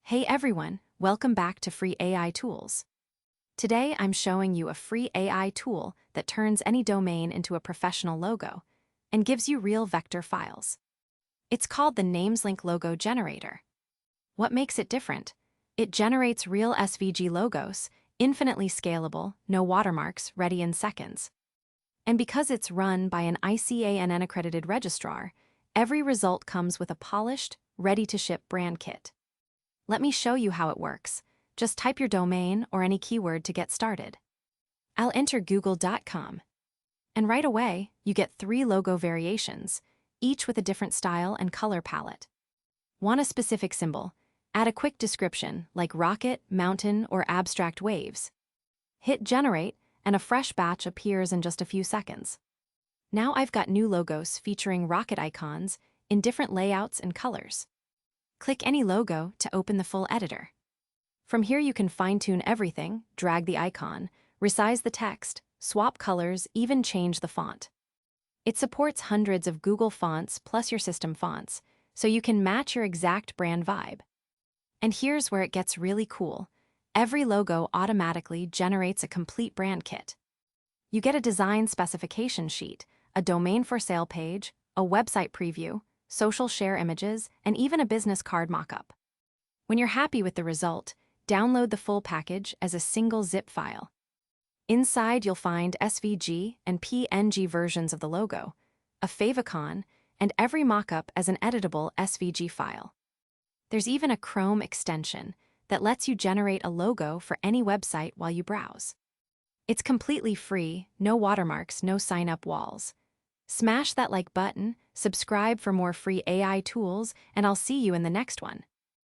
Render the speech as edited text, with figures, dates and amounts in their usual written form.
Hey everyone, welcome back to Free AI Tools. Today I'm showing you a free AI tool that turns any domain into a professional logo and gives you real vector files. It's called the NamesLink Logo Generator. What makes it different? It generates real SVG logos, infinitely scalable, no watermarks, ready in seconds. And because it's run by an ICANN-accredited registrar, every result comes with a polished, ready-to-ship brand kit. Let me show you how it works. Just type your domain or any keyword to get started. I'll enter google.com. And right away, you get 3 logo variations, each with a different style and color palette. Want a specific symbol? Add a quick description like rocket, mountain, or abstract waves. Hit generate, and a fresh batch appears in just a few seconds. Now I've got new logos featuring rocket icons in different layouts and colors. Click any logo to open the full editor. From here you can fine-tune everything, drag the icon, resize the text, swap colors, even change the font. It supports hundreds of Google fonts plus your system fonts, so you can match your exact brand vibe. And here's where it gets really cool. Every logo automatically generates a complete brand kit. You get a design specification sheet, a domain for sale page, a website preview, social share images, and even a business card mockup. When you're happy with the result, download the full package as a single zip file. Inside you'll find SVG and PNG versions of the logo, a favicon, and every mockup as an editable SVG file. There's even a Chrome extension that lets you generate a logo for any website while you browse. It's completely free, no watermarks, no sign-up walls. Smash that like button, subscribe for more free AI tools, and I'll see you in the next one.